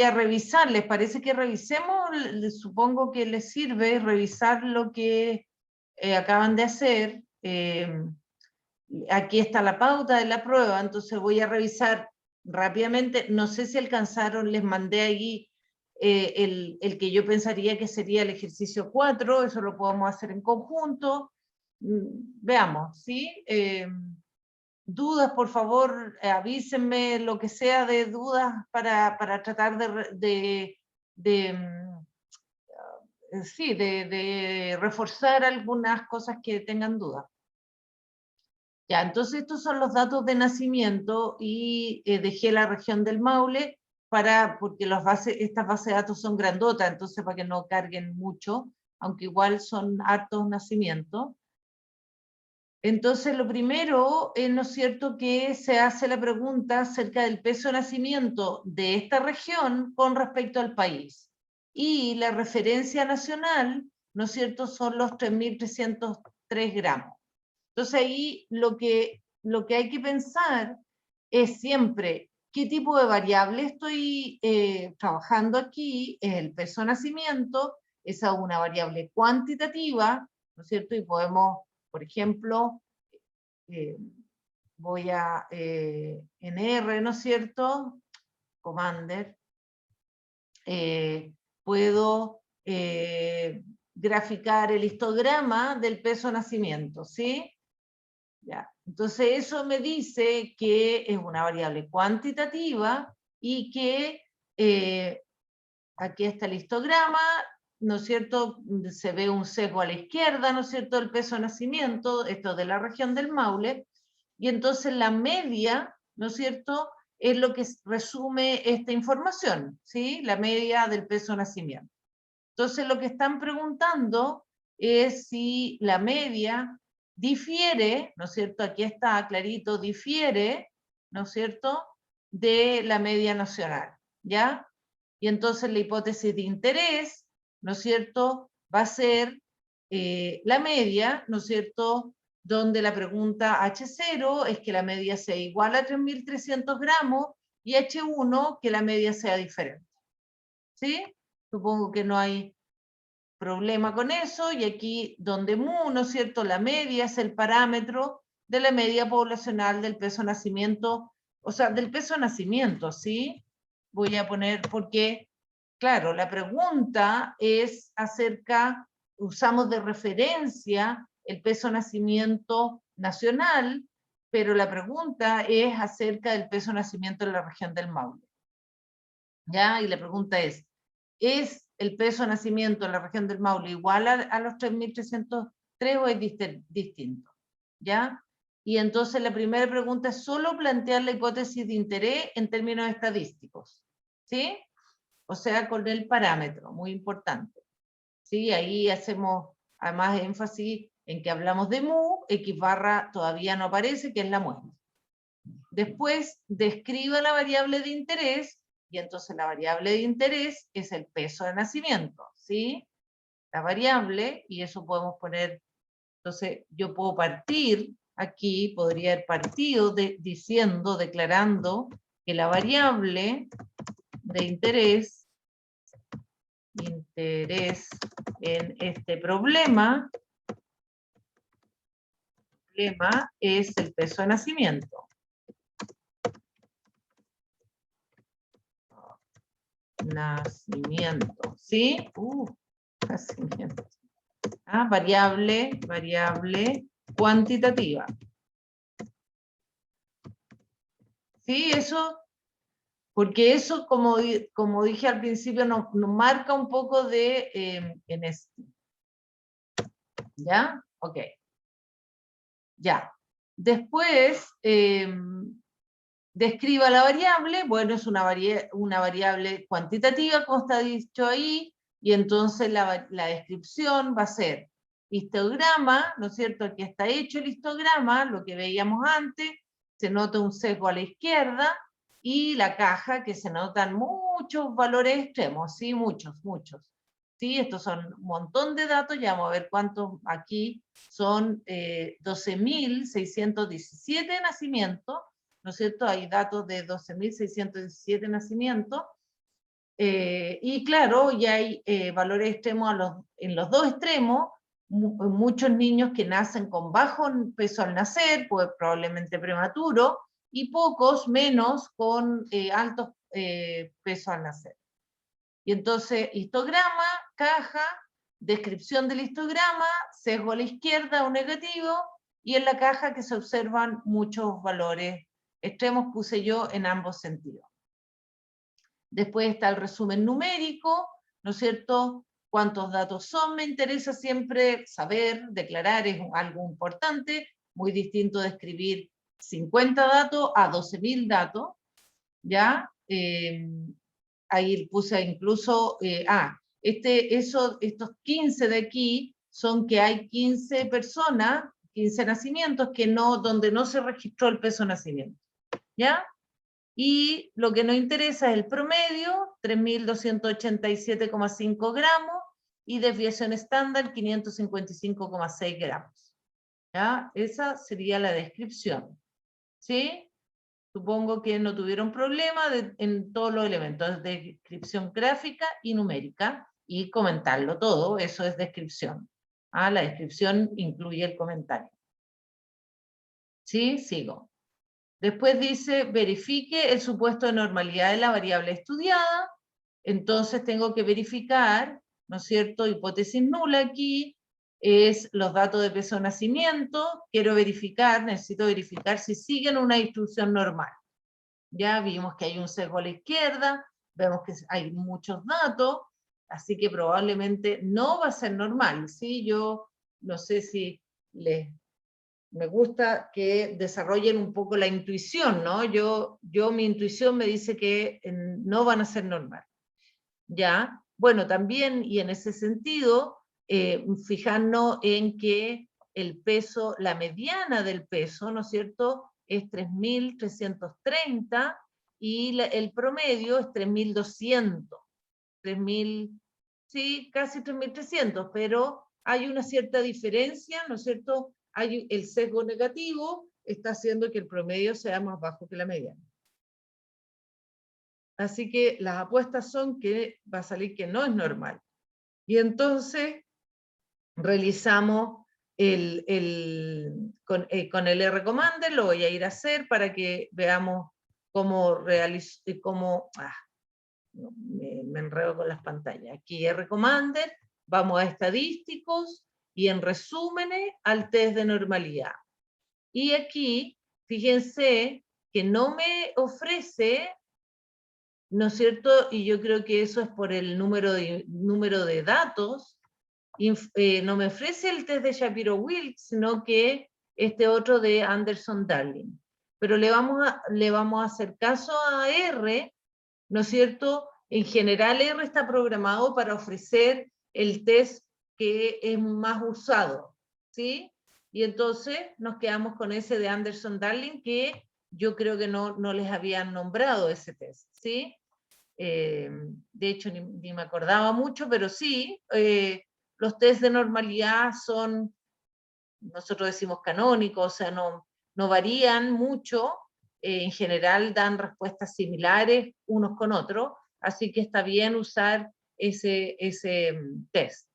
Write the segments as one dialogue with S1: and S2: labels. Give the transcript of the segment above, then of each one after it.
S1: a revisar, ¿les parece que revisemos? Supongo que les sirve revisar lo que acaban de hacer. Aquí está la pauta de la prueba, entonces voy a revisar rápidamente. No sé si alcanzaron, les mandé ahí el que yo pensaría que sería el ejercicio 4, eso lo podemos hacer en conjunto. Veamos, ¿sí? Dudas, por favor, avísenme lo que sea de dudas para tratar de reforzar algunas cosas que tengan dudas. Ya, entonces estos son los datos de nacimiento y dejé la región del Maule porque estas bases de datos son grandotas, entonces para que no carguen mucho, aunque igual son hartos nacimientos. Entonces, lo primero es, ¿no es cierto?, que se hace la pregunta acerca del peso de nacimiento de esta región con respecto al país. Y la referencia nacional, ¿no es cierto?, son los 3.303 gramos. Entonces, ahí lo que hay que pensar es siempre qué tipo de variable estoy trabajando aquí, es el peso de nacimiento, esa es una variable cuantitativa, ¿no es cierto?, y podemos, por ejemplo, voy a en R, ¿no es cierto? Commander, puedo graficar el histograma del peso de nacimiento, ¿sí? Ya. Entonces eso me dice que es una variable cuantitativa y que aquí está el histograma, ¿no es cierto? Se ve un sesgo a la izquierda, ¿no es cierto?, el peso de nacimiento, esto de la región del Maule, y entonces la media, ¿no es cierto?, es lo que resume esta información, ¿sí? La media del peso de nacimiento. Entonces lo que están preguntando es si la media difiere, ¿no es cierto?, aquí está clarito, difiere, ¿no es cierto?, de la media nacional, ¿ya? Y entonces la hipótesis de interés, ¿no es cierto?, va a ser la media, ¿no es cierto?, donde la pregunta H0 es que la media sea igual a 3.300 gramos y H1 que la media sea diferente. ¿Sí? Supongo que no hay problema con eso, y aquí donde mu, ¿no es cierto?, la media es el parámetro de la media poblacional del peso de nacimiento, o sea, del peso de nacimiento, ¿sí? Voy a poner, porque, claro, la pregunta es acerca, usamos de referencia el peso de nacimiento nacional, pero la pregunta es acerca del peso de nacimiento en la región del Maule. ¿Ya? Y la pregunta ¿es el peso de nacimiento en la región del Maule igual a los 3.303 o es distinto? ¿Ya? Y entonces la primera pregunta es solo plantear la hipótesis de interés en términos estadísticos, ¿sí? O sea, con el parámetro, muy importante. ¿Sí? Ahí hacemos además énfasis en que hablamos de mu, X barra todavía no aparece, que es la muestra. Después, describa la variable de interés, y entonces la variable de interés es el peso de nacimiento, ¿sí? La variable, y eso podemos poner, entonces yo puedo partir, aquí podría haber partido diciendo, declarando que la variable de interés en este problema es el peso de nacimiento. Nacimiento, ¿sí? Nacimiento. Variable cuantitativa. ¿Sí? Eso, porque eso, como dije al principio, nos marca un poco de en esto. ¿Ya? Ok. Ya. Después, describa la variable. Bueno, es una variable cuantitativa, como está dicho ahí, y entonces la descripción va a ser histograma, ¿no es cierto? Aquí está hecho el histograma, lo que veíamos antes, se nota un sesgo a la izquierda, y la caja, que se notan muchos valores extremos, ¿sí? Muchos. ¿Sí? Estos son un montón de datos, ya vamos a ver cuántos aquí son 12.617 nacimientos, ¿no es cierto? Hay datos de 12.617 nacimientos, y claro, ya hay valores extremos en los dos extremos, muchos niños que nacen con bajo peso al nacer, pues probablemente prematuro, y pocos menos con altos pesos al nacer. Y entonces, histograma, caja, descripción del histograma, sesgo a la izquierda o negativo, y en la caja que se observan muchos valores extremos, puse yo en ambos sentidos. Después está el resumen numérico, ¿no es cierto? ¿Cuántos datos son? Me interesa siempre saber, declarar es algo importante, muy distinto de escribir 50 datos a 12.000 datos, ¿ya? Ahí puse incluso, estos 15 de aquí son que hay 15 personas, 15 nacimientos que no, donde no se registró el peso de nacimiento, ¿ya? Y lo que nos interesa es el promedio, 3.287,5 gramos, y desviación estándar, 555,6 gramos. ¿Ya? Esa sería la descripción. ¿Sí? Supongo que no tuvieron problema en todos los elementos, de descripción gráfica y numérica, y comentarlo todo, eso es descripción. La descripción incluye el comentario. ¿Sí? Sigo. Después dice, verifique el supuesto de normalidad de la variable estudiada. Entonces tengo que verificar, ¿no es cierto? Hipótesis nula aquí es los datos de peso de nacimiento. Quiero verificar, necesito verificar si siguen una distribución normal. Ya vimos que hay un sesgo a la izquierda, vemos que hay muchos datos, así que probablemente no va a ser normal. ¿Sí? Yo no sé si me gusta que desarrollen un poco la intuición, ¿no? Mi intuición me dice que no van a ser normal. ¿Ya? Bueno, también, y en ese sentido, fijarnos en que el peso, la mediana del peso, ¿no es cierto?, es 3.330 y el promedio es 3.200. 3.000, sí, casi 3.300, pero hay una cierta diferencia, ¿no es cierto? El sesgo negativo está haciendo que el promedio sea más bajo que la mediana. Así que las apuestas son que va a salir que no es normal. Y entonces realizamos con el R-Commander, lo voy a ir a hacer para que veamos cómo me enredo con las pantallas. Aquí R-Commander, vamos a estadísticos y en resúmenes al test de normalidad. Y aquí, fíjense que no me ofrece, ¿no es cierto? Y yo creo que eso es por el número de datos. No me ofrece el test de Shapiro-Wilks, sino que este otro de Anderson-Darling. Pero le vamos a hacer caso a R, ¿no es cierto? En general R está programado para ofrecer el test que es más usado, ¿sí? Y entonces nos quedamos con ese de Anderson-Darling, que yo creo que no les habían nombrado ese test, ¿sí? De hecho, ni me acordaba mucho, pero sí, los test de normalidad son, nosotros decimos canónicos, o sea, no varían mucho, en general dan respuestas similares unos con otros, así que está bien usar ese test.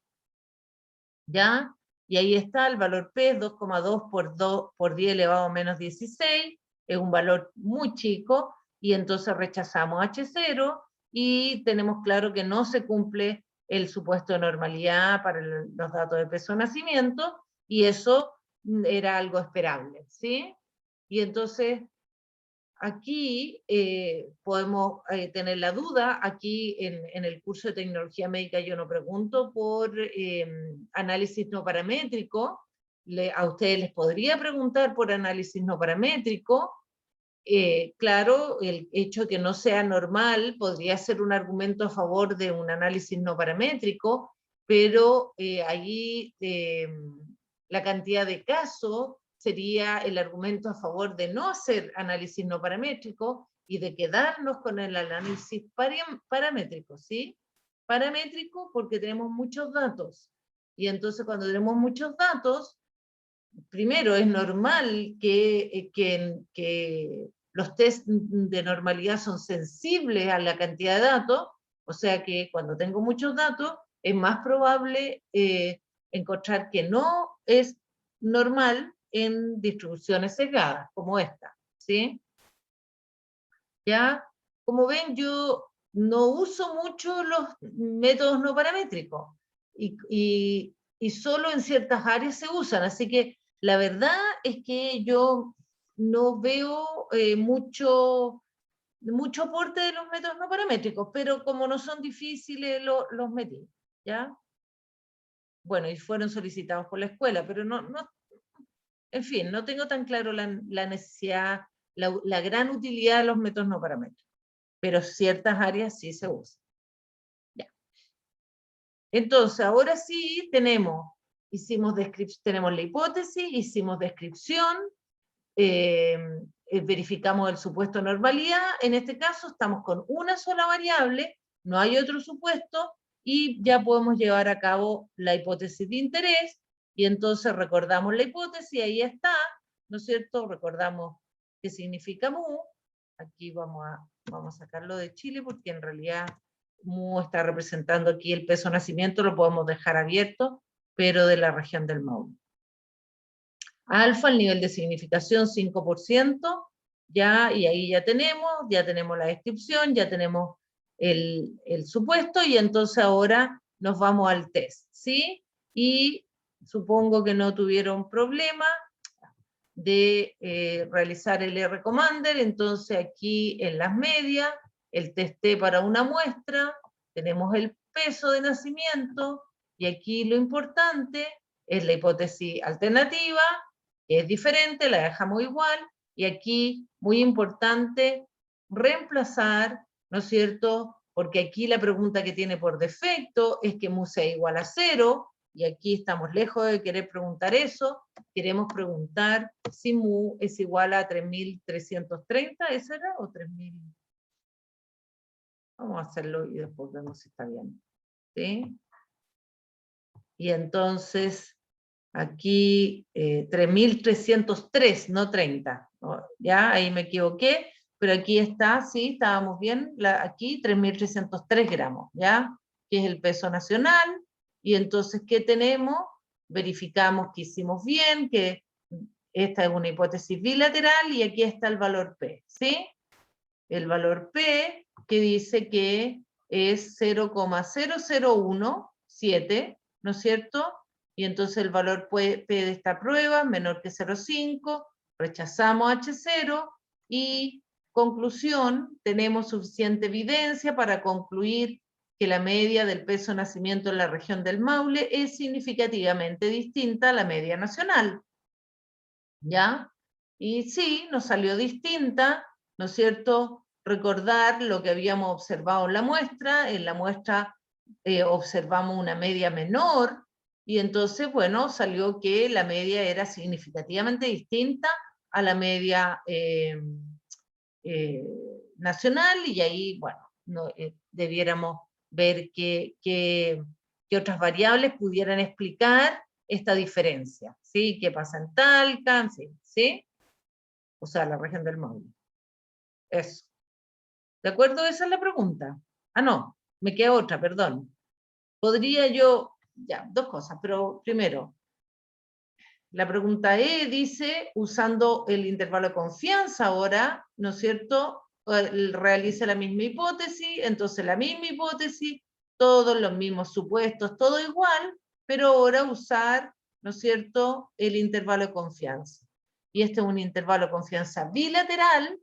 S1: ¿Ya? Y ahí está el valor P, 2,2 por 10 elevado a menos 16, es un valor muy chico, y entonces rechazamos H0, y tenemos claro que no se cumple el supuesto de normalidad para los datos de peso de nacimiento, y eso era algo esperable, ¿sí? Y entonces aquí podemos tener la duda, aquí en el curso de tecnología médica yo no pregunto por análisis no paramétrico, a ustedes les podría preguntar por análisis no paramétrico, claro, el hecho de que no sea normal podría ser un argumento a favor de un análisis no paramétrico, pero allí la cantidad de casos sería el argumento a favor de no hacer análisis no paramétrico y de quedarnos con el análisis paramétrico, ¿sí? Paramétrico porque tenemos muchos datos. Y entonces cuando tenemos muchos datos, primero es normal que los test de normalidad son sensibles a la cantidad de datos, O sea que cuando tengo muchos datos, es más probable encontrar que no es normal en distribuciones sesgadas, como esta, ¿sí? ¿Ya? Como ven, yo no uso mucho los métodos no paramétricos y solo en ciertas áreas se usan, así que la verdad es que yo no veo mucho aporte de los métodos no paramétricos, pero como no son difíciles, los metí, ¿ya? Bueno, y fueron solicitados por la escuela, pero en fin, no tengo tan claro la necesidad, la gran utilidad de los métodos no paramétricos, pero ciertas áreas sí se usan. Ya. Entonces, ahora sí tenemos la hipótesis, hicimos descripción, verificamos el supuesto de normalidad. En este caso estamos con una sola variable, no hay otro supuesto, y ya podemos llevar a cabo la hipótesis de interés, y entonces recordamos la hipótesis, ahí está, ¿no es cierto? Recordamos qué significa mu. Aquí vamos a sacarlo de Chile, porque en realidad mu está representando aquí el peso de nacimiento, lo podemos dejar abierto, pero de la región del Maule. Alfa, el nivel de significación 5%, ya, y ahí ya tenemos la descripción, ya tenemos el supuesto, y entonces ahora nos vamos al test, ¿sí? Y supongo que no tuvieron problema de realizar el R-Commander, entonces aquí en las medias, el test T para una muestra, tenemos el peso de nacimiento, y aquí lo importante es la hipótesis alternativa, que es diferente, la dejamos igual, y aquí, muy importante, reemplazar, ¿no es cierto? Porque aquí la pregunta que tiene por defecto es que mu sea igual a 0, y aquí estamos lejos de querer preguntar eso, queremos preguntar si mu es igual a 3.330, ¿eso era? ¿O 3.000? Vamos a hacerlo y después vemos si está bien. ¿Sí? Y entonces, aquí 3.303, no 30. ¿No? Ya, ahí me equivoqué, pero aquí está, sí, estábamos bien, aquí 3.303 gramos, ¿ya? Que es el peso nacional. Y entonces, ¿qué tenemos? Verificamos que hicimos bien, que esta es una hipótesis bilateral, y aquí está el valor P, ¿sí? El valor P, que dice que es 0,0017, ¿no es cierto? Y entonces el valor P de esta prueba es menor que 0,5, rechazamos H0, y conclusión, tenemos suficiente evidencia para concluir que la media del peso de nacimiento en la región del Maule es significativamente distinta a la media nacional. ¿Ya? Y sí, nos salió distinta, ¿no es cierto? Recordar lo que habíamos observado en la muestra observamos una media menor, y entonces, bueno, salió que la media era significativamente distinta a la media nacional, y ahí, bueno, no, debiéramos ver qué otras variables pudieran explicar esta diferencia, ¿sí? ¿Qué pasa en Talca? ¿Sí? O sea, la región del Maule. Eso. ¿De acuerdo? Esa es la pregunta. Ah, no, me queda otra, perdón. Podría yo, ya, dos cosas, pero primero, la pregunta E dice, usando el intervalo de confianza ahora, ¿no es cierto? Realiza la misma hipótesis, entonces la misma hipótesis, todos los mismos supuestos, todo igual, pero ahora usar, ¿no es cierto?, el intervalo de confianza. Y este es un intervalo de confianza bilateral,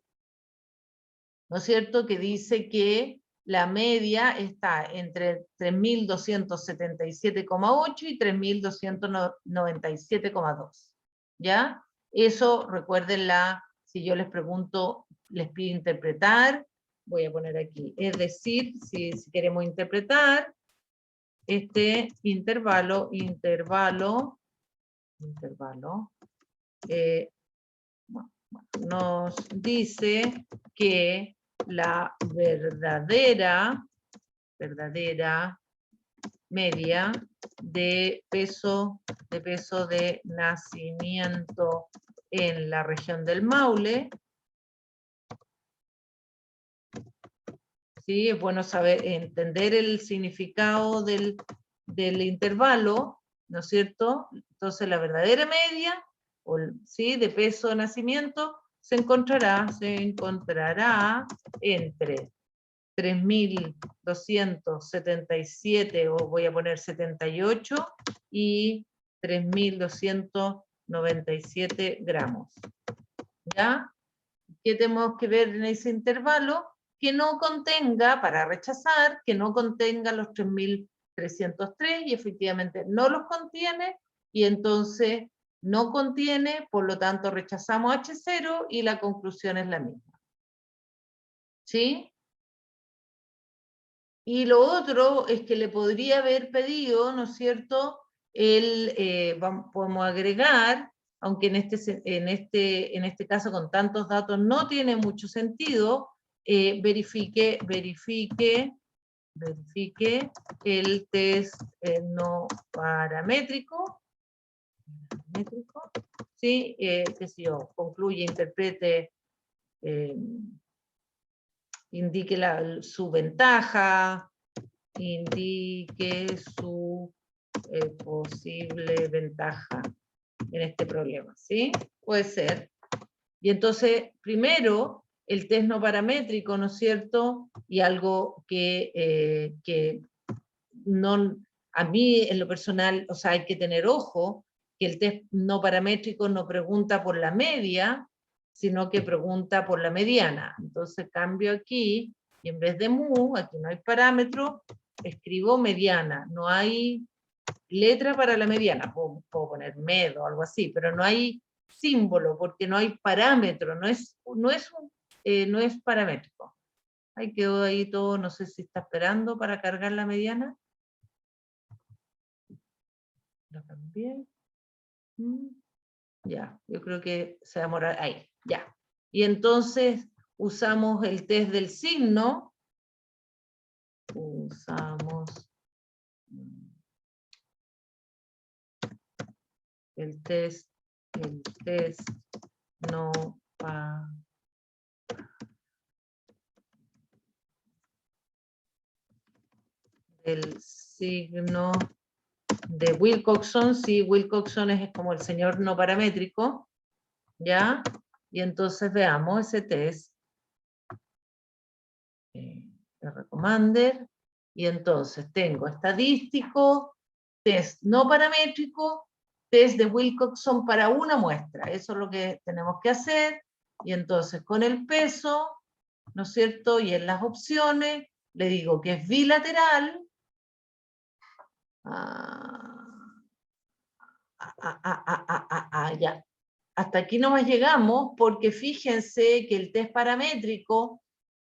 S1: ¿no es cierto?, que dice que la media está entre 3.277,8 y 3.297,2. ¿Ya? Eso, recuérdenla, si yo les pregunto, les pido interpretar, voy a poner aquí, es decir, si queremos interpretar, este intervalo, nos dice que la verdadera media de peso de nacimiento en la región del Maule ¿sí? Es bueno saber, entender el significado del intervalo, ¿no es cierto? Entonces la verdadera media, ¿sí? De peso de nacimiento, se encontrará entre 3.277, o voy a poner 78, y 3.297 gramos. ¿Ya? ¿Qué tenemos que ver en ese intervalo? Que no contenga, para rechazar, que no contenga los 3.303, y efectivamente no los contiene, y entonces no contiene, por lo tanto rechazamos H0 y la conclusión es la misma. ¿Sí? Y lo otro es que le podría haber pedido, ¿no es cierto?, podemos agregar, aunque en este caso con tantos datos no tiene mucho sentido, verifique el test no paramétrico, ¿sí? Qué sé yo, concluye, interprete, indique su ventaja, indique su posible ventaja en este problema, ¿sí? Puede ser. Y entonces, primero, el test no paramétrico, ¿no es cierto? Y algo que no, a mí en lo personal, o sea, hay que tener ojo, que el test no paramétrico no pregunta por la media, sino que pregunta por la mediana. Entonces cambio aquí, y en vez de mu, aquí no hay parámetro, escribo mediana. No hay letra para la mediana, puedo poner med o algo así, pero no hay símbolo, porque no hay parámetro, no es paramétrico. Ahí quedó ahí todo, no sé si está esperando para cargar la mediana. Lo cambié. Ya, yo creo que se va a demorar ahí, ya. Y entonces usamos el test del signo. Usamos el test no el signo de Wilcoxon. Sí, Wilcoxon es como el señor no paramétrico, ¿ya? Y entonces veamos ese test. Recomander, y entonces tengo estadístico, test no paramétrico, test de Wilcoxon para una muestra. Eso es lo que tenemos que hacer. Y entonces con el peso, ¿no es cierto? Y en las opciones le digo que es bilateral. Ya. Hasta aquí nomás llegamos, porque fíjense que el test paramétrico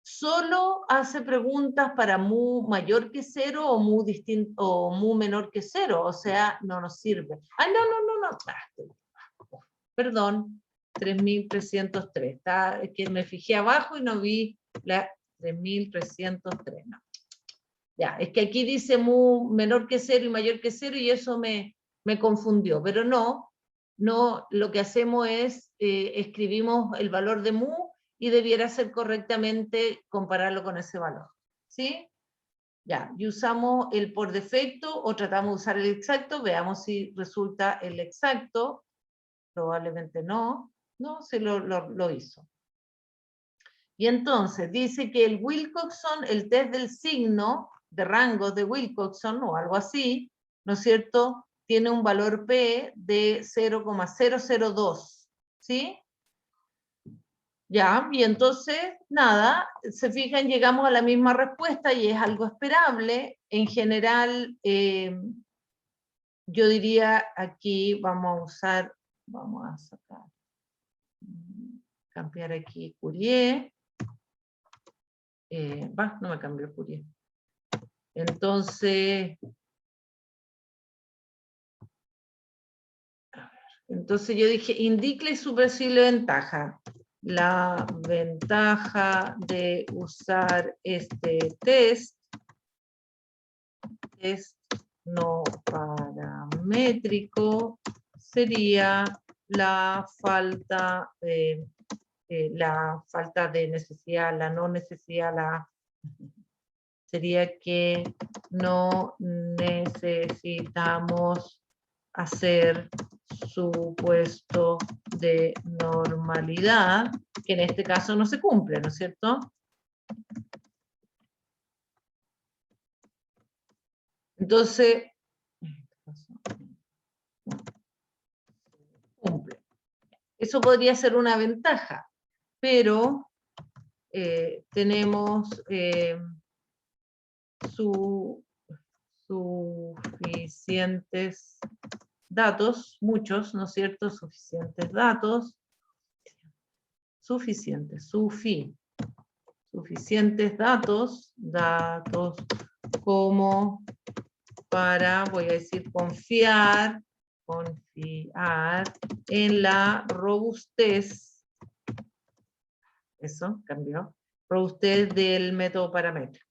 S1: solo hace preguntas para mu mayor que 0 o mu distinto o mu menor que 0, o sea, no nos sirve. Ah, no. Perdón, 3.303. Es que me fijé abajo y no vi la 3.303. No. Ya, es que aquí dice mu menor que 0 y mayor que 0, y eso me confundió, pero no, lo que hacemos es, escribimos el valor de mu y debiera ser correctamente compararlo con ese valor, ¿sí? Ya, y usamos el por defecto o tratamos de usar el exacto, veamos si resulta el exacto, probablemente no, se lo hizo. Y entonces dice que el Wilcoxon, el test del signo de rango de Wilcoxon o algo así, ¿no es cierto?, tiene un valor P de 0,002, ¿sí? Ya, y entonces, nada, se fijan, llegamos a la misma respuesta y es algo esperable. En general, yo diría aquí vamos a sacar, cambiar aquí Curie. No me cambió Curie. Entonces, yo dije, indique su posible ventaja. La ventaja de usar este test no paramétrico sería la falta de necesidad, la no necesidad, sería que no necesitamos hacer supuesto de normalidad, que en este caso no se cumple, ¿no es cierto? Entonces, cumple. Eso podría ser una ventaja, pero tenemos suficientes datos, muchos, ¿no es cierto? Suficientes datos, suficientes datos como para, voy a decir, confiar en la robustez, eso, cambió, robustez del método paramétrico.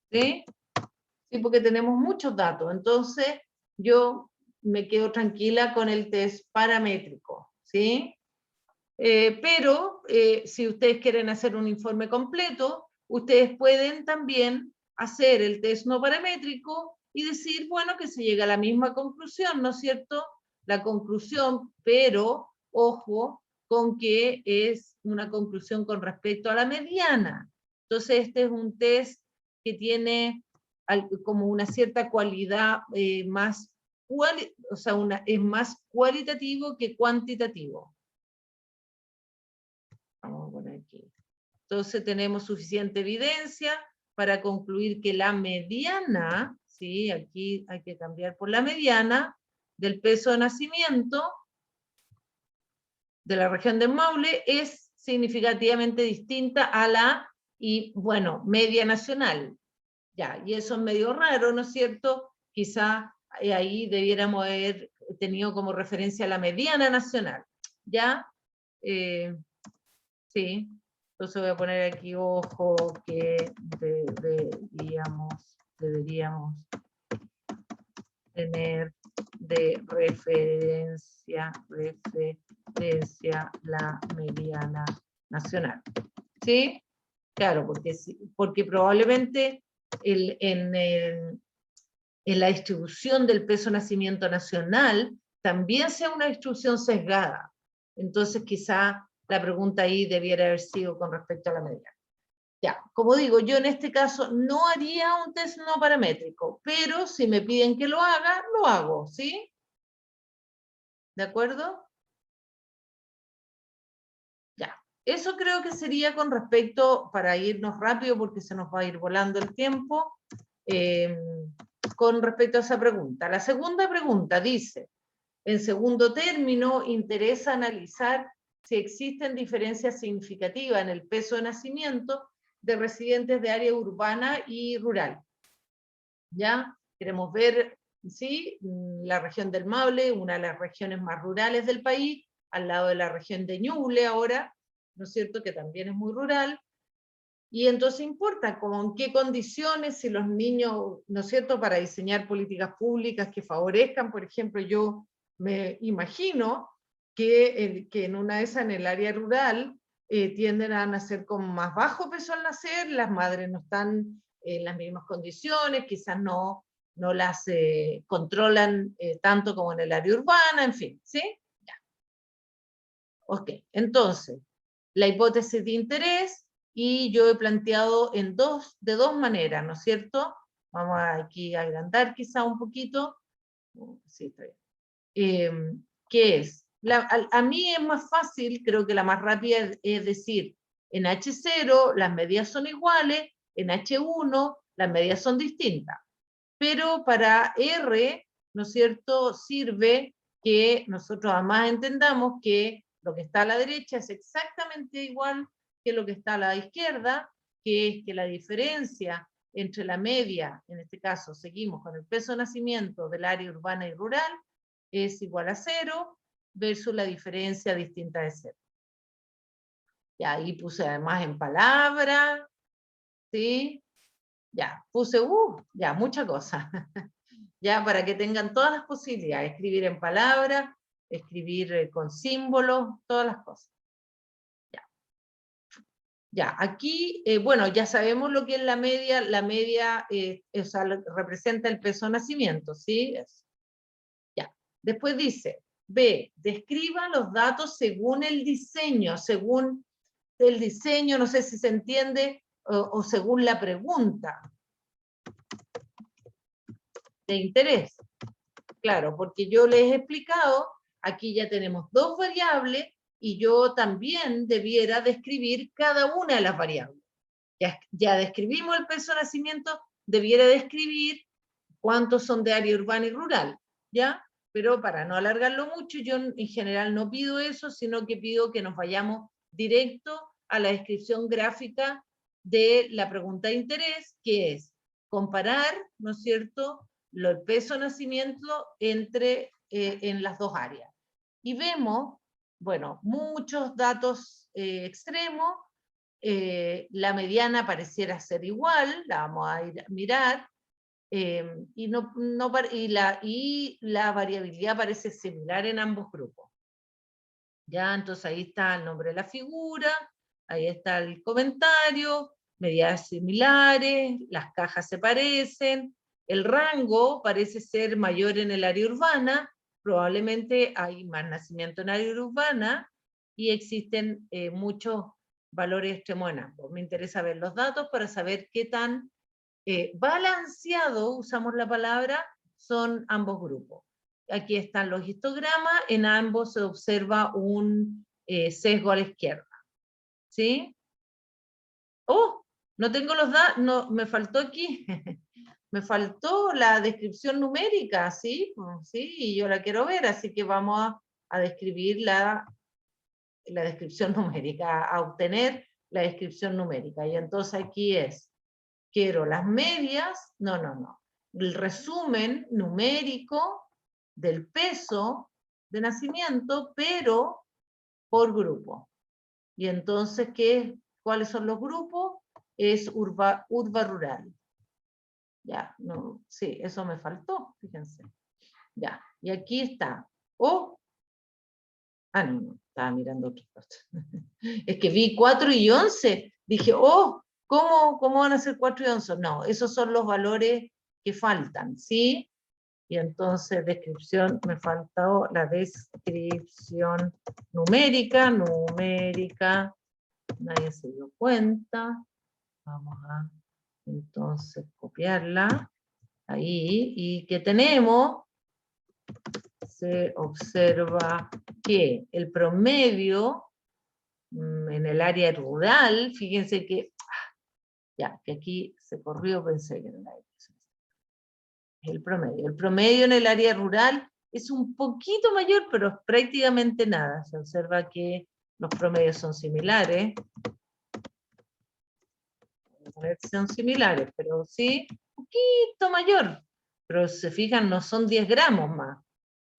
S1: ¿Sí? Sí, porque tenemos muchos datos, entonces yo me quedo tranquila con el test paramétrico, ¿sí? Pero si ustedes quieren hacer un informe completo, ustedes pueden también hacer el test no paramétrico y decir, bueno, que se llega a la misma conclusión, ¿no es cierto? La conclusión, pero, ojo, con que es una conclusión con respecto a la mediana. Entonces, este es un test que tiene como una cierta cualidad más, o sea, es más cualitativo que cuantitativo. Vamos a poner aquí. Entonces tenemos suficiente evidencia para concluir que la mediana, ¿sí? Aquí hay que cambiar por la mediana del peso de nacimiento de la región del Maule es significativamente distinta a la, y bueno, media nacional. Ya, y eso es medio raro, ¿no es cierto? Quizá ahí debiéramos haber tenido como referencia la mediana nacional. ¿Ya? Sí. Entonces voy a poner aquí, ojo, que deberíamos tener de referencia la mediana nacional. ¿Sí? Claro, porque probablemente en la distribución del peso nacimiento nacional también sea una distribución sesgada. Entonces quizá la pregunta ahí debiera haber sido con respecto a la mediana. Ya, como digo, yo en este caso no haría un test no paramétrico, pero si me piden que lo haga, lo hago, ¿sí? ¿De acuerdo? Ya, eso creo que sería con respecto, para irnos rápido porque se nos va a ir volando el tiempo, con respecto a esa pregunta. La segunda pregunta dice, en segundo término, interesa analizar si existen diferencias significativas en el peso de nacimiento de residentes de área urbana y rural. ¿Ya? Queremos ver, ¿sí? La región del Maule, una de las regiones más rurales del país, al lado de la región de Ñuble ahora, ¿no es cierto?, que también es muy rural, y entonces importa con qué condiciones, si los niños, ¿no es cierto?, para diseñar políticas públicas que favorezcan, por ejemplo, yo me imagino que en una de esas, en el área rural, tienden a nacer con más bajo peso al nacer, las madres no están en las mismas condiciones, quizás no las controlan tanto como en el área urbana, en fin, ¿sí? Ya. Ok, entonces, la hipótesis de interés, y yo he planteado de dos maneras, ¿no es cierto? Vamos aquí a agrandar quizá un poquito. Sí, está bien. ¿Qué es? A mí es más fácil, creo que la más rápida es decir, en H0 las medidas son iguales, en H1 las medidas son distintas. Pero para R, ¿no es cierto?, sirve que nosotros además entendamos que lo que está a la derecha es exactamente igual que lo que está a la izquierda, que es que la diferencia entre la media, en este caso seguimos con el peso de nacimiento del área urbana y rural, es igual a 0 versus la diferencia distinta de 0. Y ahí puse además en palabras, ¿sí? Ya, puse, ya, mucha cosa. Ya, para que tengan todas las posibilidades, escribir en palabras, escribir con símbolos, todas las cosas. Ya. Ya, aquí, bueno, ya sabemos lo que es la media o sea, representa el peso de nacimiento, ¿sí? Ya, después dice, B, describa los datos según el diseño, no sé si se entiende, o según la pregunta de interés. Claro, porque yo les he explicado, aquí ya tenemos dos variables, y yo también debiera describir cada una de las variables. Ya describimos el peso de nacimiento, debiera describir cuántos son de área urbana y rural, ¿ya? Pero para no alargarlo mucho, yo en general no pido eso, sino que pido que nos vayamos directo a la descripción gráfica de la pregunta de interés, que es comparar, ¿no es cierto?, el peso de nacimiento en las dos áreas. Y vemos, bueno, muchos datos extremos. La mediana pareciera ser igual, la vamos a ir a mirar, y la variabilidad parece similar en ambos grupos. Ya, entonces ahí está el nombre de la figura, ahí está el comentario, medidas similares, las cajas se parecen, el rango parece ser mayor en el área urbana, probablemente hay más nacimiento en área urbana, y existen muchos valores extremos en ambos. Me interesa ver los datos para saber qué tan balanceado, usamos la palabra, son ambos grupos. Aquí están los histogramas, en ambos se observa un sesgo a la izquierda. ¿Sí? ¡Oh! No tengo los datos, no, me faltó aquí. Me faltó la descripción numérica, ¿sí? Sí, y yo la quiero ver, así que vamos a describir la descripción numérica, a obtener la descripción numérica. Y entonces aquí es, quiero las medias, no, el resumen numérico del peso de nacimiento, pero por grupo. Y entonces, ¿cuáles son los grupos? Es urba-rural. Ya, no, sí, eso me faltó, fíjense. Ya, y aquí está. No, estaba mirando otras cosas. Es que vi 4 y 11, dije, ¿cómo van a ser 4 y 11? No, esos son los valores que faltan, ¿sí? Y entonces descripción, me faltó la descripción numérica, nadie se dio cuenta. Vamos a entonces copiarla ahí, y que tenemos, se observa que el promedio en el área rural, fíjense que, que aquí se corrió, pensé que era la el promedio. El promedio en el área rural es un poquito mayor, pero prácticamente nada. Se observa que los promedios son similares. Son similares, pero sí, un poquito mayor. Pero se fijan, no son 10 gramos más.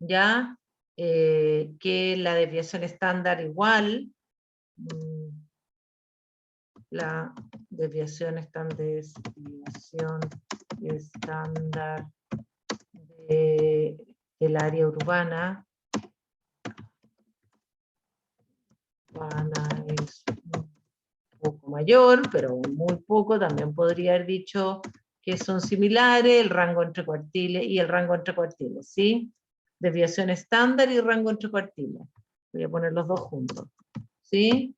S1: Ya que la desviación estándar igual. La desviación estándar del área urbana es un poco mayor, pero muy poco. También podría haber dicho que son similares el rango entre cuartiles y el rango entre cuartiles, ¿sí? Desviación estándar y rango entre cuartiles. Voy a poner los dos juntos, ¿sí?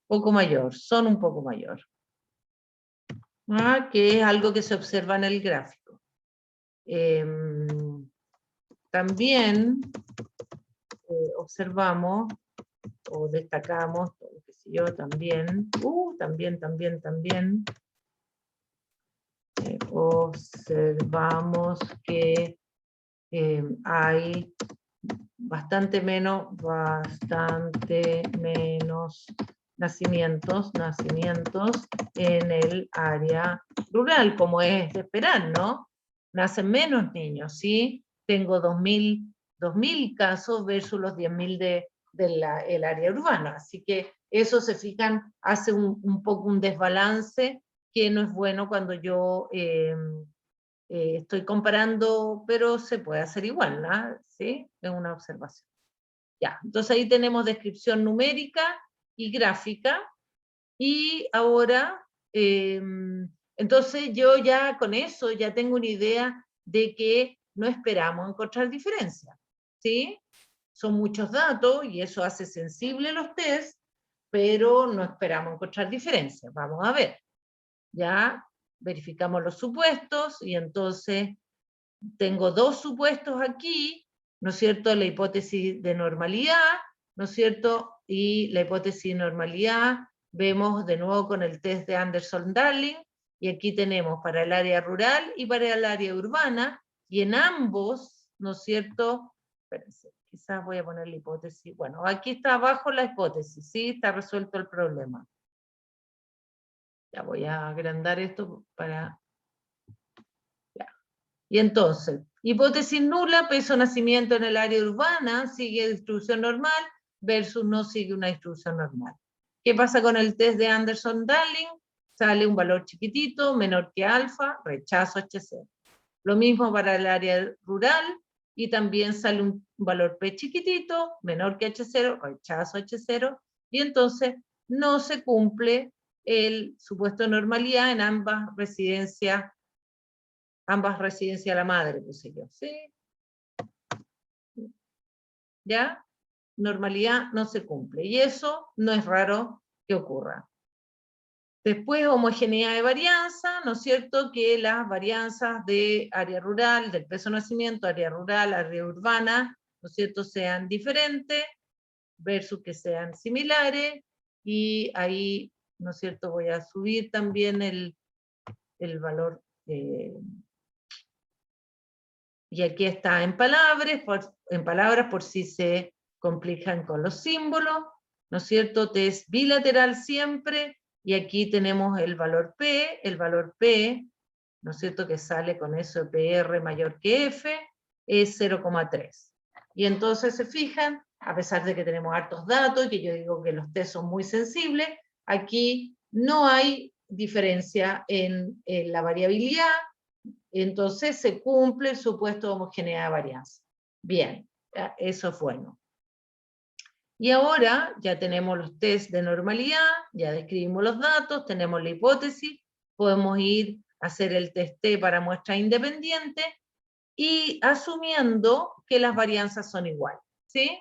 S1: Poco mayor, son un poco mayor. Que es algo que se observa en el gráfico. También observamos o destacamos, qué sé yo, también, observamos que hay bastante menos nacimientos en el área rural, como es de esperar, ¿no? Nacen menos niños, ¿sí? Tengo 2.000 casos versus los 10.000 del área urbana, así que eso, se fijan, hace un poco un desbalance que no es bueno cuando yo estoy comparando, pero se puede hacer igual, ¿no? ¿Sí? Es una observación. Ya, entonces ahí tenemos descripción numérica y gráfica. Y ahora, entonces yo ya con eso ya tengo una idea de que no esperamos encontrar diferencias, ¿sí? Son muchos datos y eso hace sensible los test, pero no esperamos encontrar diferencias. Vamos a ver. Ya verificamos los supuestos y entonces tengo dos supuestos aquí, ¿no es cierto? La hipótesis de normalidad, ¿no es cierto? Y la hipótesis de normalidad vemos de nuevo con el test de Anderson-Darling, y aquí tenemos para el área rural y para el área urbana, y en ambos, ¿no es cierto? Espérense, quizás voy a poner la hipótesis. Bueno, aquí está abajo la hipótesis, ¿sí? Está resuelto el problema. Ya voy a agrandar esto para... Ya. Y entonces, hipótesis nula, peso nacimiento en el área urbana, sigue distribución normal, versus no sigue una distribución normal. ¿Qué pasa con el test de Anderson-Darling? Sale un valor chiquitito, menor que alfa, rechazo H0. Lo mismo para el área rural, y también sale un valor P chiquitito, menor que H0, rechazo H0, y entonces no se cumple el supuesto de normalidad en ambas residencias de la madre, puse yo, ¿sí? ¿Ya? Normalidad no se cumple, y eso no es raro que ocurra. Después, homogeneidad de varianza, ¿no es cierto? Que las varianzas de área rural, del peso de nacimiento, área rural, área urbana, ¿no es cierto?, sean diferentes versus que sean similares, y ahí, ¿no es cierto?, voy a subir también el valor, y aquí está en palabras por si se complican con los símbolos, ¿no es cierto? Test bilateral siempre, y aquí tenemos el valor P, ¿no es cierto?, que sale con eso PR mayor que F, es 0,3. Y entonces se fijan, a pesar de que tenemos hartos datos, que yo digo que los test son muy sensibles, aquí no hay diferencia en la variabilidad, entonces se cumple el supuesto de homogeneidad de varianza. Bien, eso es bueno. Y ahora ya tenemos los test de normalidad, ya describimos los datos, tenemos la hipótesis, podemos ir a hacer el test T para muestras independientes, y asumiendo que las varianzas son iguales, ¿sí?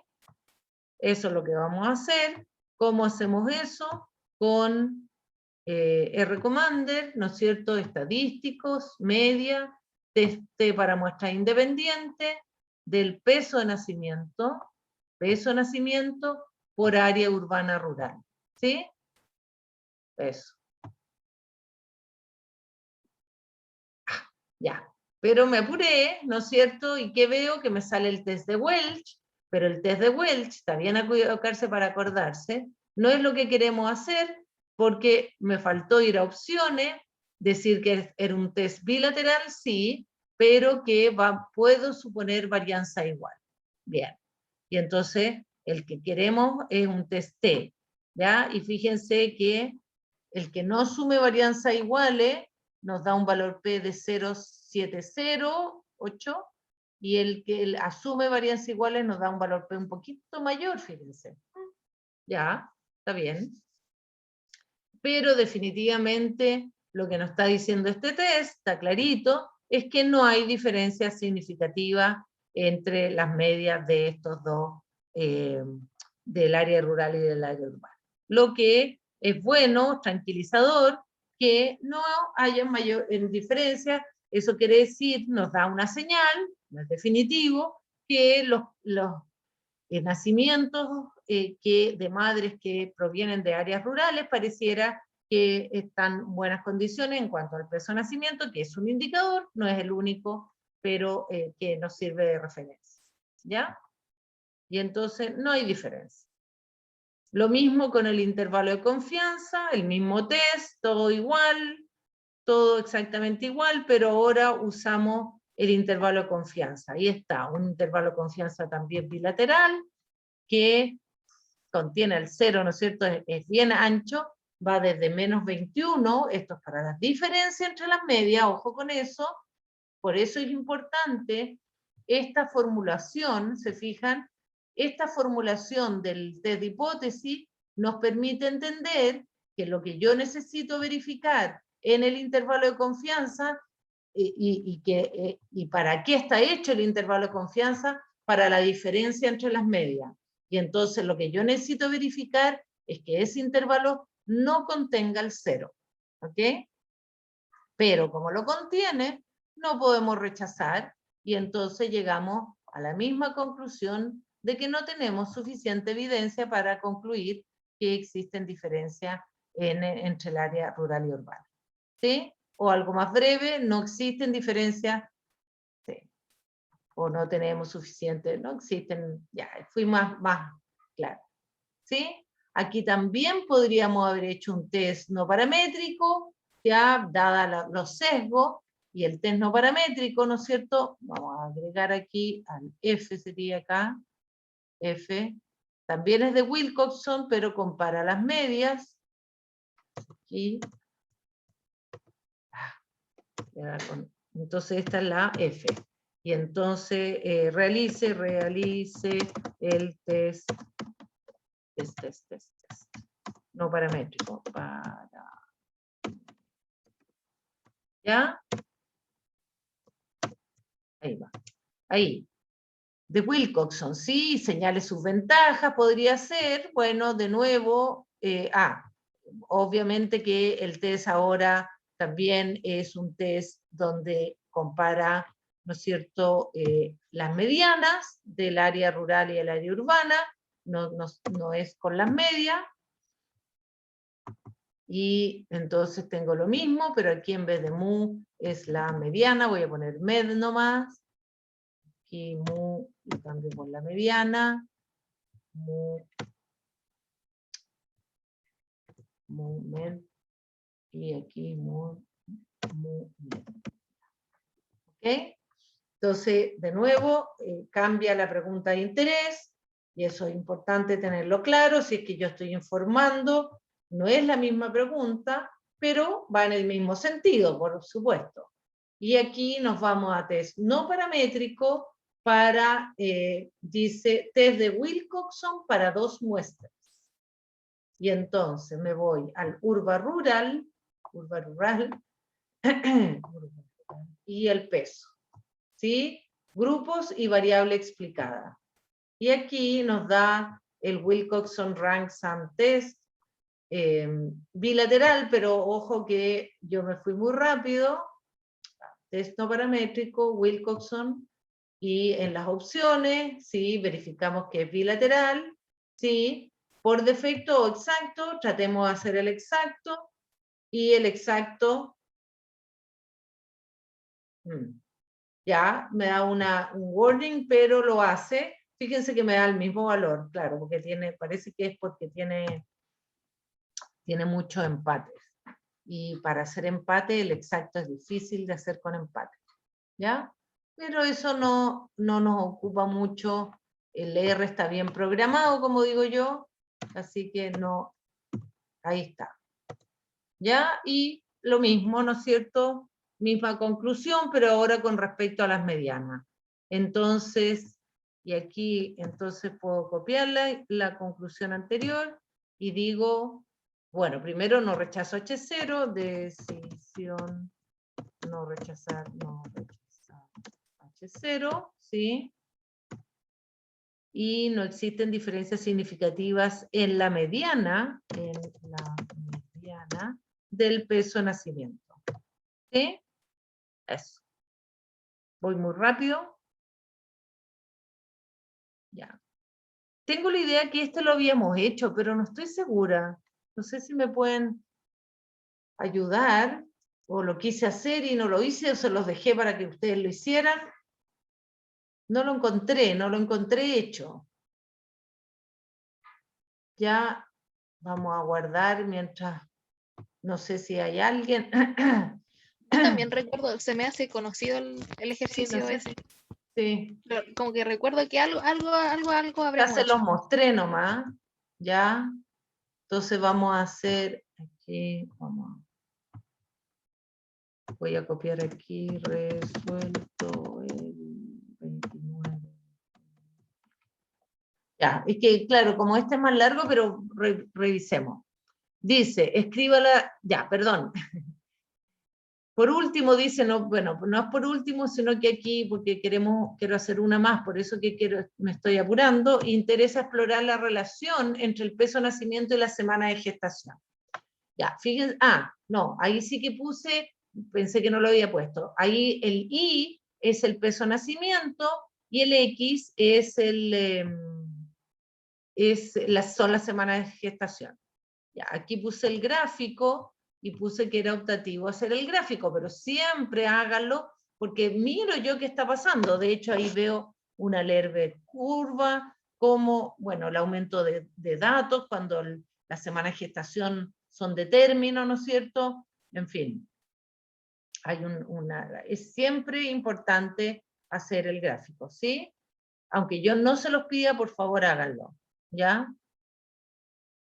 S1: Eso es lo que vamos a hacer. ¿Cómo hacemos eso? Con R-Commander, ¿no es cierto?, estadísticos, media, test para muestras independientes, del peso de nacimiento por área urbana rural, ¿sí? Eso. Ya, pero me apuré, ¿no es cierto?, y que veo que me sale el test de Welch, pero el test de Welch, está bien equivocarse para acordarse, no es lo que queremos hacer, porque me faltó ir a opciones, decir que era un test bilateral, sí, pero que puedo suponer varianza igual. Bien, y entonces el que queremos es un test T, ¿ya? Y fíjense que el que no asume varianza iguales nos da un valor P de 0,708, y el que asume varianza iguales nos da un valor P un poquito mayor, fíjense. Ya, está bien. Pero definitivamente lo que nos está diciendo este test, está clarito, es que no hay diferencia significativa entre las medias de estos dos, del área rural y del área urbana. Lo que es bueno, tranquilizador, que no haya mayor diferencia. Eso quiere decir, nos da una señal, no es definitivo, que los nacimientos de madres que provienen de áreas rurales pareciera que están en buenas condiciones en cuanto al peso de nacimiento, que es un indicador, no es el único, pero que nos sirve de referencia. ¿Ya? Y entonces no hay diferencia. Lo mismo con el intervalo de confianza, el mismo test, todo igual, todo exactamente igual, pero ahora usamos el intervalo de confianza. Ahí está, un intervalo de confianza también bilateral, que contiene el 0, ¿no es cierto?, es bien ancho, va desde menos 21, esto es para las diferencias entre las medias, ojo con eso, por eso es importante esta formulación, ¿se fijan? Esta formulación del test de hipótesis nos permite entender que lo que yo necesito verificar en el intervalo de confianza, y para qué está hecho el intervalo de confianza, para la diferencia entre las medias. Y entonces lo que yo necesito verificar es que ese intervalo no contenga el 0. ¿Ok? Pero como lo contiene, no podemos rechazar, y entonces llegamos a la misma conclusión de que no tenemos suficiente evidencia para concluir que existen diferencias entre el área rural y urbana. ¿Sí? O algo más breve, no existen diferencias, ¿sí? O no tenemos suficiente, no existen, ya, fui más claro. ¿Sí? Aquí también podríamos haber hecho un test no paramétrico, ya, dada los sesgos, y el test no paramétrico, ¿no es cierto? Vamos a agregar aquí al F, sería acá, F. También es de Wilcoxon, pero compara las medias. Aquí. Entonces esta es la F. Y entonces realice el test. No paramétrico. ¿Ya? Ahí va. Ahí. De Wilcoxon, sí, señale sus ventajas, podría ser, bueno, de nuevo, obviamente que el test ahora también es un test donde compara, ¿no es cierto?, las medianas del área rural y el área urbana, no es con las medias, y entonces tengo lo mismo, pero aquí en vez de mu es la mediana, voy a poner med nomás, aquí mu, y cambio por la mediana, mu, med, y aquí mu, med. ¿Ok? Entonces, de nuevo, cambia la pregunta de interés, y eso es importante tenerlo claro, si es que yo estoy informando, no es la misma pregunta, pero va en el mismo sentido, por supuesto. Y aquí nos vamos a test no paramétrico para, dice, test de Wilcoxon para 2 muestras. Y entonces me voy al urba rural, y el peso. ¿Sí? Grupos y variable explicada. Y aquí nos da el Wilcoxon Rank Sum Test, bilateral, pero ojo que yo me fui muy rápido, test no paramétrico, Wilcoxon, y en las opciones, ¿sí? Verificamos que es bilateral, ¿sí? Por defecto o exacto, tratemos de hacer el exacto, y el exacto, ya, me da un warning, pero lo hace. Fíjense que me da el mismo valor, claro, porque parece que es porque tiene muchos empates. Y para hacer empate, el exacto es difícil de hacer con empate. ¿Ya? Pero eso no nos ocupa mucho. El R está bien programado, como digo yo, así que no, ahí está. ¿Ya? Y lo mismo, ¿no es cierto? Misma conclusión, pero ahora con respecto a las medianas. Entonces, y aquí entonces puedo copiar la conclusión anterior y digo, bueno, primero no rechazo H0, decisión no rechazar H0, ¿sí? Y no existen diferencias significativas en la mediana, del peso de nacimiento. ¿Sí? Eso. Voy muy rápido. Ya. Tengo la idea que esto lo habíamos hecho, pero no estoy segura. No sé si me pueden ayudar, o lo quise hacer y no lo hice, o se los dejé para que ustedes lo hicieran. No lo encontré hecho. Ya vamos a guardar mientras, no sé si hay alguien.
S2: Yo también recuerdo, se me hace conocido el ejercicio,
S1: sí, no sé.
S2: ese.
S1: Sí.
S2: Como que recuerdo que algo
S1: Ya
S2: habremos
S1: se los
S2: hecho.
S1: mostré nomás, ¿ya? Entonces vamos a hacer, aquí, voy a copiar aquí, resuelto el 29. Ya, es que claro, como este es más largo, pero revisemos. Dice, escríbala, ya, perdón. Por último dice, no, bueno, no es por último, sino que aquí, porque quiero hacer una más, por eso que me estoy apurando, interesa explorar la relación entre el peso de nacimiento y la semana de gestación. Ya, fíjense, no, ahí sí que puse, pensé que no lo había puesto, ahí el Y es el peso de nacimiento y el X es son las semanas de gestación. Ya, aquí puse el gráfico y puse que era optativo hacer el gráfico, pero siempre háganlo porque miro yo qué está pasando. De hecho, ahí veo una leve curva, como, bueno, el aumento de datos cuando las semanas de gestación son de término, ¿no es cierto? En fin, es siempre importante hacer el gráfico, ¿sí? Aunque yo no se los pida, por favor háganlo, ¿ya?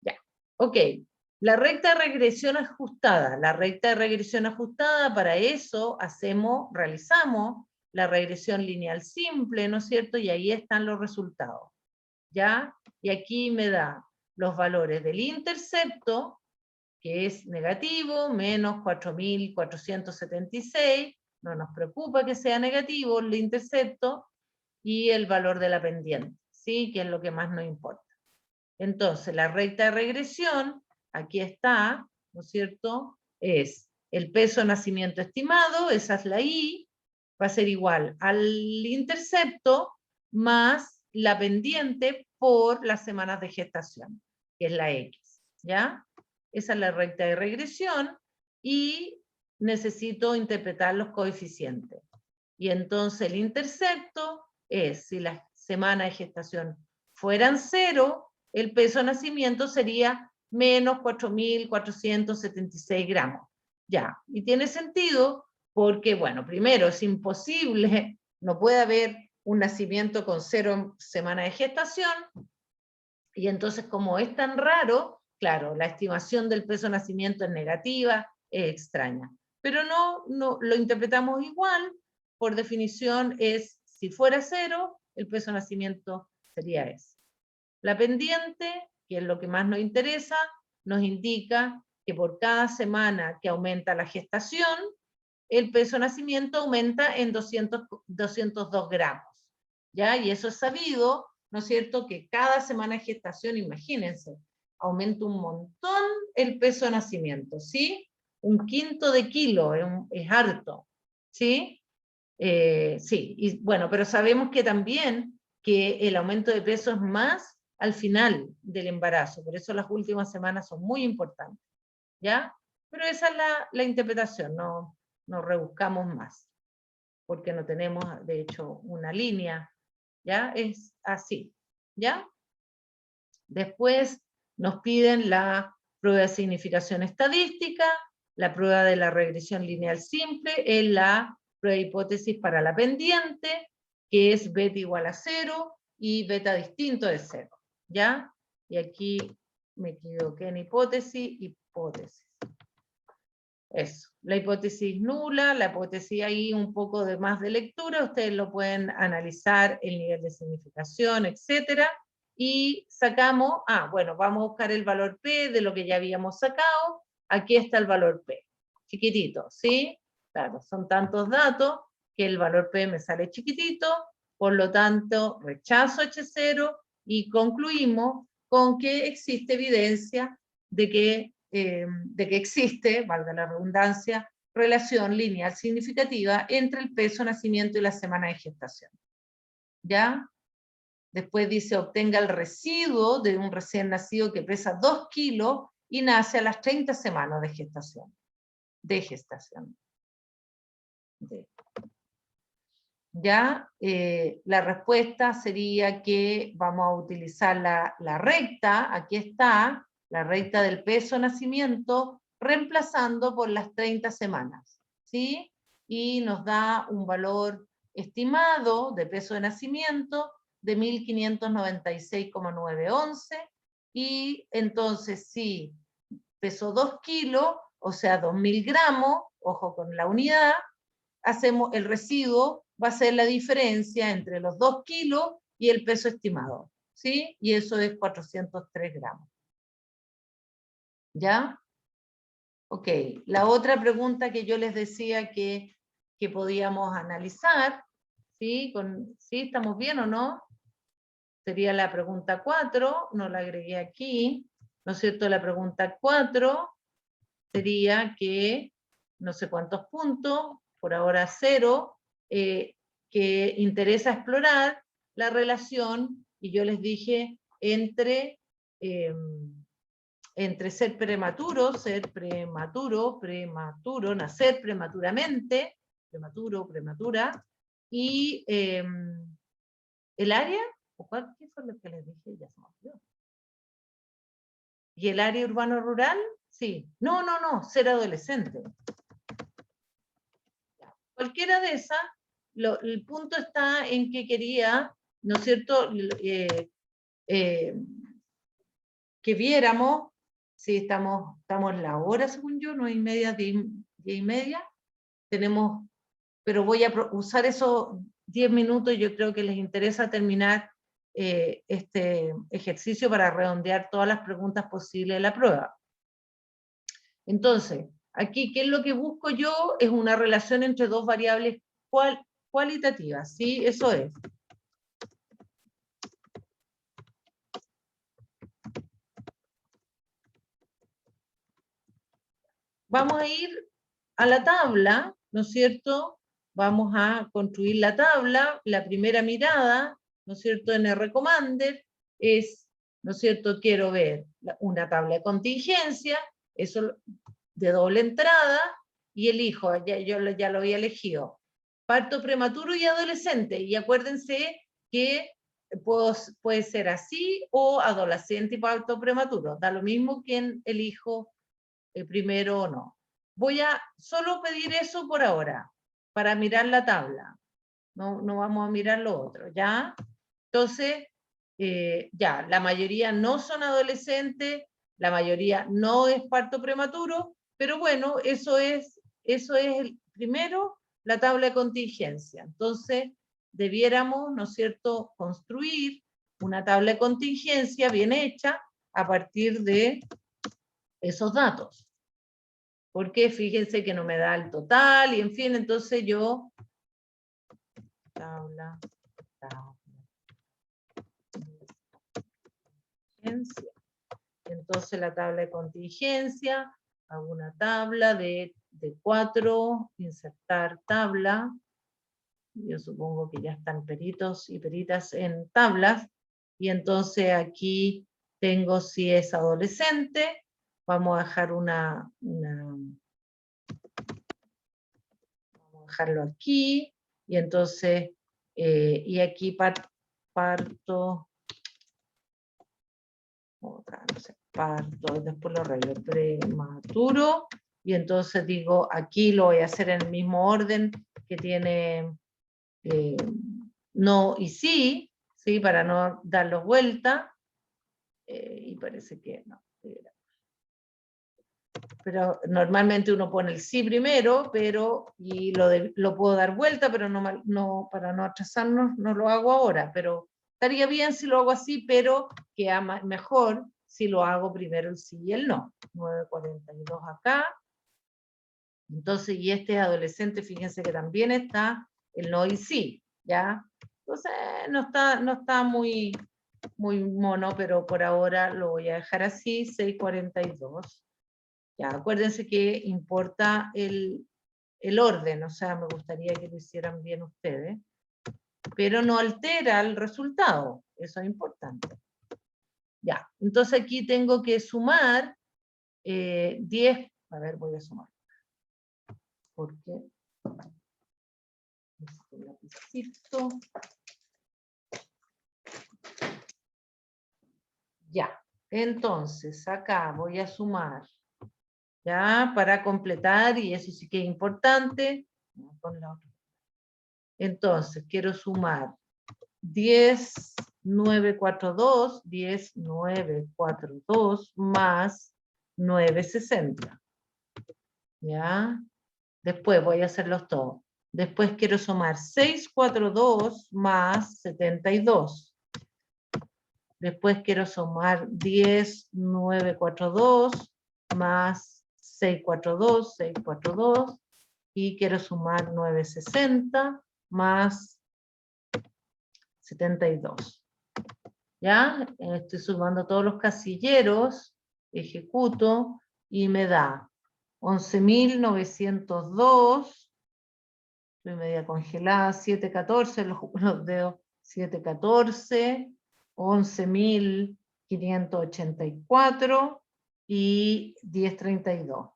S1: Ya, ok. La recta de regresión ajustada. La recta de regresión ajustada, para eso realizamos la regresión lineal simple, ¿no es cierto? Y ahí están los resultados, ¿ya? Y aquí me da los valores del intercepto, que es negativo, menos 4.476, no nos preocupa que sea negativo el intercepto, y el valor de la pendiente, ¿sí? Que es lo que más nos importa. Entonces, la recta de regresión, aquí está, ¿no es cierto? Es el peso de nacimiento estimado, esa es la Y, va a ser igual al intercepto más la pendiente por las semanas de gestación, que es la X, ¿ya? Esa es la recta de regresión y necesito interpretar los coeficientes. Y entonces el intercepto es, si las semanas de gestación fueran 0, el peso de nacimiento sería menos 4.476 gramos. Ya, y tiene sentido porque, bueno, primero es imposible, no puede haber un nacimiento con 0 semanas de gestación, y entonces como es tan raro, claro, la estimación del peso de nacimiento es negativa, es extraña. Pero no lo interpretamos igual, por definición es, si fuera 0, el peso de nacimiento sería ese. La pendiente, que es lo que más nos interesa, nos indica que por cada semana que aumenta la gestación, el peso de nacimiento aumenta en 202 gramos. ¿Ya? Y eso es sabido, ¿no es cierto?, que cada semana de gestación, imagínense, aumenta un montón el peso de nacimiento, ¿sí? 1/5 de kilo, es harto, ¿sí? Sí, y bueno, pero sabemos que también que el aumento de peso es más al final del embarazo, por eso las últimas semanas son muy importantes, ¿ya? Pero esa es la interpretación, no rebuscamos más, porque no tenemos, de hecho, una línea, ¿ya? Es así, ¿ya? Después nos piden la prueba de significación estadística, la prueba de la regresión lineal simple, es la prueba de hipótesis para la pendiente, que es beta igual a 0 y beta distinto de 0, ¿ya? Y aquí me equivoqué en hipótesis. Eso, la hipótesis nula, la hipótesis ahí un poco de más de lectura, ustedes lo pueden analizar, el nivel de significación, etcétera, y sacamos, bueno, vamos a buscar el valor P de lo que ya habíamos sacado, aquí está el valor P, chiquitito, ¿sí? Claro, son tantos datos que el valor P me sale chiquitito, por lo tanto, rechazo H0 y concluimos con que existe evidencia de que existe, valga la redundancia, relación lineal significativa entre el peso, nacimiento y la semana de gestación. ¿Ya? Después dice, obtenga el residuo de un recién nacido que pesa 2 kilos y nace a las 30 semanas de gestación. ¿Ya? La respuesta sería que vamos a utilizar la recta, aquí está, la recta del peso nacimiento, reemplazando por las 30 semanas, ¿sí? Y nos da un valor estimado de peso de nacimiento de 1.596,911, y entonces si pesó 2 kilos, o sea 2.000 gramos, ojo con la unidad, hacemos el residuo, va a ser la diferencia entre los 2 kilos y el peso estimado, ¿sí? Y eso es 403 gramos. ¿Ya? Ok, la otra pregunta que yo les decía que podíamos analizar, ¿sí? ¿Sí? ¿Estamos bien o no? Sería la pregunta 4, no la agregué aquí, ¿no es cierto? La pregunta 4 sería que, no sé cuántos puntos, por ahora 0, que interesa explorar la relación, y yo les dije, entre ser prematuro, nacer prematuramente, prematuro, prematura, y el área, ¿qué fue lo que les dije? Ya se me olvidó. ¿Y el área urbano-rural? Sí. No, ser adolescente. Cualquiera de esas, el punto está en que quería, ¿no es cierto?, que viéramos, si estamos en la hora, según yo, 9:30, 10:30, tenemos, pero voy a usar esos 10 minutos, yo creo que les interesa terminar este ejercicio para redondear todas las preguntas posibles de la prueba. Entonces, aquí, ¿qué es lo que busco yo? Es una relación entre dos variables cualitativas, ¿sí? Eso es. Vamos a ir a la tabla, ¿no es cierto? Vamos a construir la tabla. La primera mirada, ¿no es cierto?, en RCommander es, ¿no es cierto?, quiero ver una tabla de contingencia, eso de doble entrada, y elijo, yo ya lo había elegido, parto prematuro y adolescente, y acuérdense que puede ser así, o adolescente y parto prematuro, da lo mismo quien elijo primero o no. Voy a solo pedir eso por ahora, para mirar la tabla. No vamos a mirar lo otro, ¿ya? Entonces, ya, la mayoría no son adolescentes, la mayoría no es parto prematuro, pero bueno, eso es primero la tabla de contingencia. Entonces, debiéramos, ¿no es cierto?, construir una tabla de contingencia bien hecha a partir de esos datos. Porque fíjense que no me da el total, y en fin, entonces yo, tabla, entonces la tabla de contingencia, hago una tabla de 4, insertar tabla, yo supongo que ya están peritos y peritas en tablas, y entonces aquí tengo si es adolescente, vamos a dejar vamos a dejarlo aquí, y entonces, y aquí parto, parto, después lo arreglo, prematuro, y entonces digo, aquí lo voy a hacer en el mismo orden que tiene no y sí, para no darlos vuelta, y parece que no. Pero normalmente uno pone el sí primero, y lo puedo dar vuelta, pero no, para no atrasarnos no lo hago ahora, pero estaría bien si lo hago así, pero queda mejor si lo hago primero el sí y el no. 9:42 acá. Entonces, y este es adolescente, fíjense que también está el no y sí, ¿ya? Entonces, no está muy mono, pero por ahora lo voy a dejar así, 6:42. Ya, acuérdense que importa el orden, o sea, me gustaría que lo hicieran bien ustedes, pero no altera el resultado, eso es importante. Ya, entonces aquí tengo que sumar 10, a ver, voy a sumar, porque este lapicito. Ya, entonces acá voy a sumar, ya, para completar, y eso sí que es importante. Entonces, quiero sumar 10,942 más 960. ¿Ya? Después voy a hacerlos todos. Después quiero sumar 642 más 72. Después quiero sumar 10,942 más 642, 642, y quiero sumar 960 más 72. ¿Ya? Estoy sumando todos los casilleros, ejecuto, y me da 11.902, estoy media congelada, 714, los dedos, 714, 11.584 y 1032.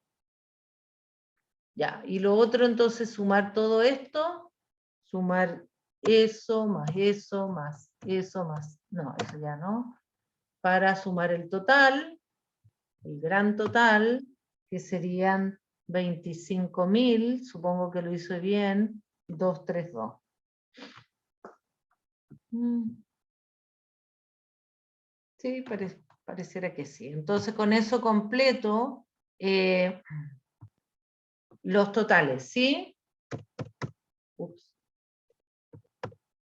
S1: Ya, y lo otro entonces sumar todo esto, sumar eso, más eso, más eso, más, no, eso ya no, para sumar el total, el gran total, que serían 25.000, supongo que lo hice bien, 232. Sí, pareciera que sí. Entonces con eso completo los totales, ¿sí? Ups.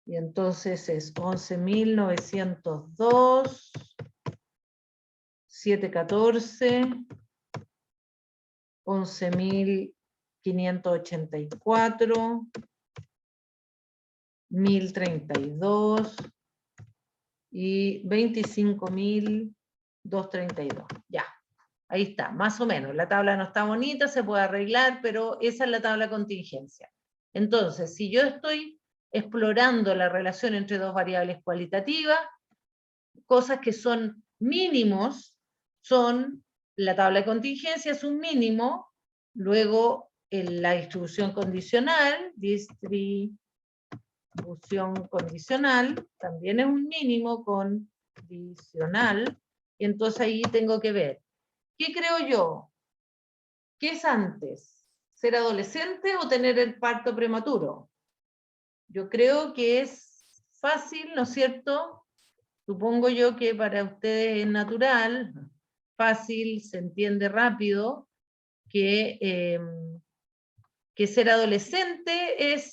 S1: Y entonces es 11.902, 714, 11.584, 1.032 y 25.232. Ya, ahí está, más o menos. La tabla no está bonita, se puede arreglar, pero esa es la tabla de contingencia. Entonces, si yo estoy explorando la relación entre dos variables cualitativas, cosas que son mínimos, son la tabla de contingencia es un mínimo, luego la distribución condicional, también es un mínimo condicional, y entonces ahí tengo que ver, ¿qué creo yo? ¿Qué es antes? ¿Ser adolescente o tener el parto prematuro? Yo creo que es fácil, ¿no es cierto? Supongo yo que para ustedes es natural, fácil, se entiende rápido, que ser adolescente es,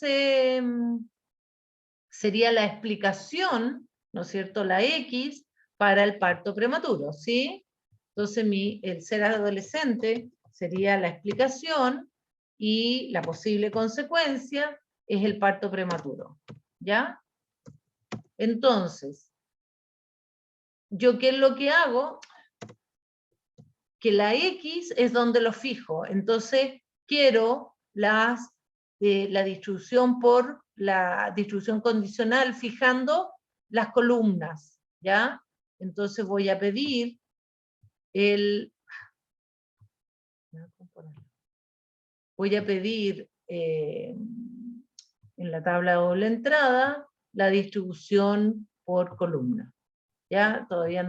S1: sería la explicación, ¿no es cierto?, la X para el parto prematuro, ¿sí? Entonces el ser adolescente sería la explicación y la posible consecuencia es el parto prematuro, ¿ya? Entonces, ¿yo qué es lo que hago? Que la X es donde lo fijo, entonces quiero la distribución por la distribución condicional fijando las columnas, ¿ya? Entonces voy a pedir en la tabla de doble entrada la distribución por columna, ¿ya? Todavía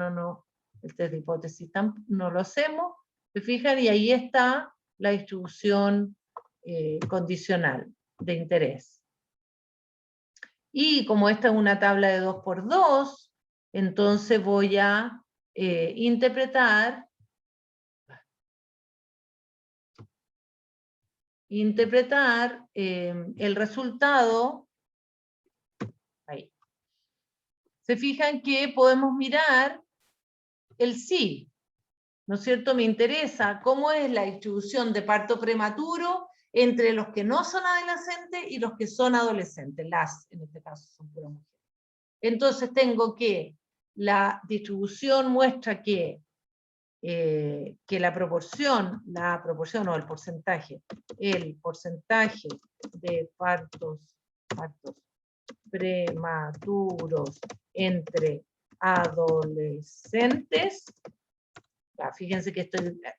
S1: el test de hipótesis no lo hacemos, se fijan, y ahí está la distribución condicional de interés. Y como esta es una tabla de 2×2, entonces voy a interpretar el resultado. Ahí. Se fijan que podemos mirar el sí, ¿no es cierto? Me interesa cómo es la distribución de parto prematuro entre los que no son adolescentes y los que son adolescentes, en este caso son puras mujeres. Entonces tengo que la distribución muestra que la proporción o el porcentaje de partos prematuros entre adolescentes, fíjense que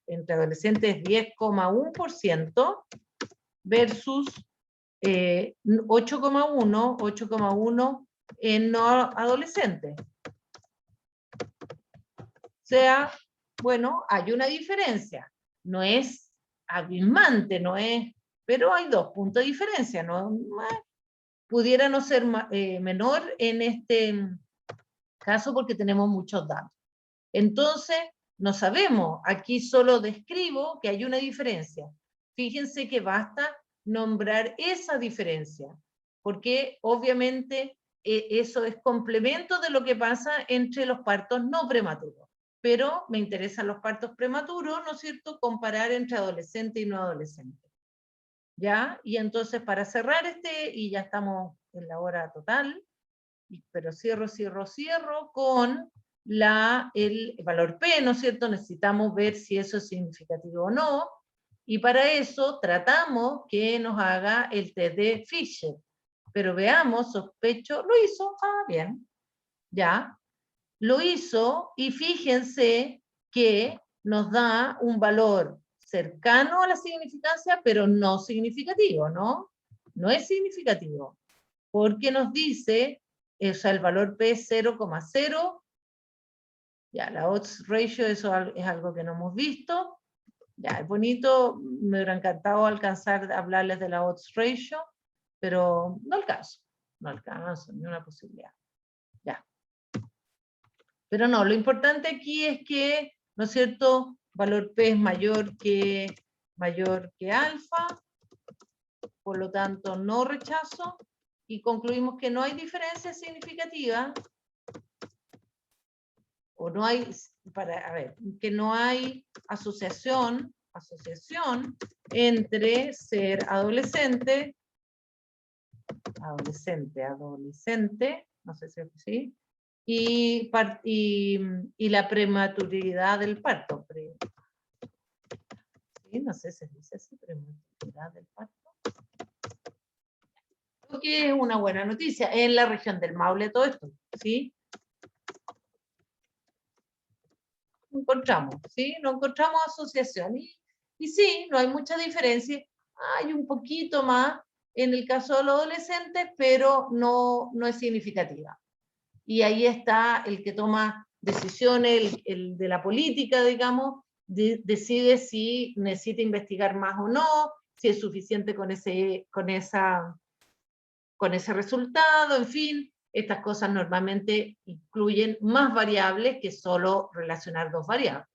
S1: entre adolescentes es 10,1% versus 8,1 en no adolescentes. O sea, bueno, hay una diferencia. No es abismante, pero hay 2 puntos de diferencia. Pudiera no ser menor en este caso porque tenemos muchos datos. Entonces, no sabemos, aquí solo describo que hay una diferencia. Fíjense que basta nombrar esa diferencia, porque obviamente eso es complemento de lo que pasa entre los partos no prematuros. pero me interesan los partos prematuros, ¿no es cierto?, comparar entre adolescente y no adolescente. ¿Ya? Y entonces para cerrar y ya estamos en la hora total, pero cierro con el valor P, ¿no es cierto? Necesitamos ver si eso es significativo o no, y para eso tratamos que nos haga el test de Fisher. Pero veamos, sospecho, lo hizo, bien, ya, lo hizo, y fíjense que nos da un valor cercano a la significancia, pero no significativo, ¿no? No es significativo, porque nos dice, o sea, el valor P es 0,0, ya, la odds ratio, eso es algo que no hemos visto, ya, es bonito, me hubiera encantado alcanzar a hablarles de la odds ratio, pero no alcanzo, ni una posibilidad, ya. Pero no, lo importante aquí es que, ¿no es cierto?, valor P es mayor que alfa, por lo tanto no rechazo, y concluimos que no hay diferencia significativa, o no hay, que no hay asociación entre ser adolescente, no sé si es así, y la prematuridad del parto. ¿Sí? No sé si se dice así, prematuridad del parto. Creo que es una buena noticia en la región del Maule todo esto, ¿sí? ¿Sí? No encontramos asociación. Y sí, no hay mucha diferencia. Hay un poquito más en el caso de los adolescentes, pero no es significativa. Y ahí está el que toma decisiones, el de la política, digamos, decide si necesita investigar más o no, si es suficiente con ese resultado, en fin. Estas cosas normalmente incluyen más variables que solo relacionar dos variables.